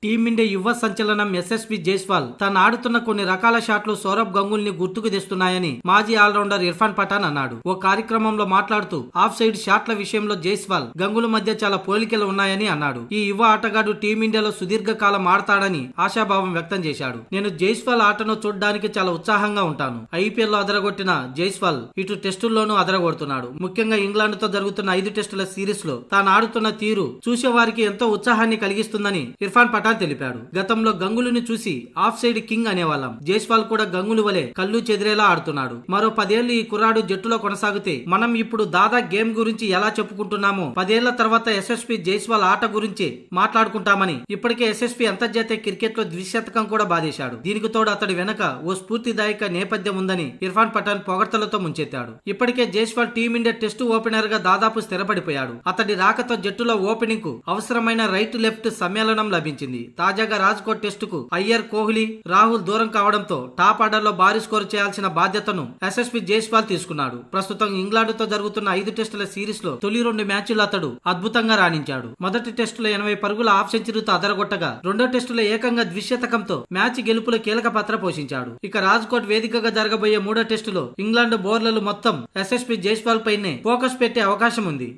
Team India యువ సంచలనం యశస్వి జైస్వాల్ తను ఆడుతున్న కొన్ని రకాల షాట్లు సౌరవ్ గంగూలీని గుర్తుకు తెస్తున్నాయని మాజీ ఆల్రౌండర్ ఇర్ఫాన్ పఠాన్ అన్నాడు. ఓ కార్యక్రమంలో మాట్లాడుతూ ఆఫ్ సైడ్ షాట్ల విషయంలో జైస్వాల్ గంగూలీ మధ్య చాలా పోలికలు ఉన్నాయని అన్నాడు. ఈ యువ ఆటగాడు టీమిండియాలో సుదీర్ఘకాలం ఆడతాడని ఆశాభావం వ్యక్తం చేశాడు. నేను జైస్వాల్ ఆటను చూడడానికి చాలా ఉత్సాహంగా ఉంటాను. ఐపీఎల్ లో అదరగొట్టిన జైస్వాల్ ఇటు టెస్టుల్లోనూ అదరగొడుతున్నాడు. ముఖ్యంగా ఇంగ్లాండ్ తో జరుగుతున్న 5 టెస్టుల సిరీస్ లో తాను ఆడుతున్న తీరు చూసేవారికి ఎంతో ఉత్సాహాన్ని కలిగిస్తుందని ఇర్ఫాన్ పఠాన్ తెలిపాడు. గతంలో గంగూలీని చూసి ఆఫ్ సైడ్ కింగ్ అనేవాళ్ళం. జైస్వాల్ కూడా గంగూలీ వలె కళ్ళు చెదిరేలా ఆడుతున్నాడు. మరో 10 ఏళ్లు ఈ కుర్రాడు జట్టులో కొనసాగితే మనం ఇప్పుడు దాదా గేమ్ గురించి ఎలా చెప్పుకుంటున్నామో 10 ఏళ్ల తర్వాత యశస్వి జైస్వాల్ ఆట గురించి మాట్లాడుకుంటామని ఇప్పటికే యశస్వి అంతర్జాతీయ క్రికెట్ లో ద్విశతకం కూడా బాధేశాడు. దీనికి తోడు అతడి వెనక ఓ స్ఫూర్తిదాయక నేపథ్యం ఉందని ఇర్ఫాన్ పఠాన్ పొగడ్తలతో ముంచెత్తాడు. ఇప్పటికే జైస్వాల్ టీమిండియా టెస్టు ఓపెనర్ గా దాదాపు స్థిరపడిపోయాడు. అతడి రాకతో జట్టులో ఓపెనింగ్ కు అవసరమైన రైట్ లెఫ్ట్ సమ్మేళనం లభించింది. తాజాగా రాజ్కోట్ టెస్టుకు అయ్యర్, కోహ్లీ, రాహుల్ దూరం కావడంతో టాప్ ఆర్డర్ లో భారీ స్కోర్ చేయాల్సిన బాధ్యతను యశస్వి జైస్వాల్ తీసుకున్నాడు. ప్రస్తుతం ఇంగ్లాండ్ తో జరుగుతున్న 5 టెస్టుల సిరీస్ లో తొలి 2 మ్యాచ్లు అతడు అద్భుతంగా రాణించాడు. మొదటి టెస్టులో 80 పరుగుల హాఫ్ సెంచరీతో అదరగొట్టగా రెండో టెస్టులో ఏకంగా ద్విశతకంతో మ్యాచ్ గెలుపులో కీలక పాత్ర పోషించాడు. ఇక రాజ్కోట్ వేదికగా జరగబోయే 3వ టెస్టులో ఇంగ్లాండ్ బౌలర్లు మొత్తం యశస్వి జైస్వాల్ పైనే ఫోకస్ పెట్టే అవకాశం ఉంది.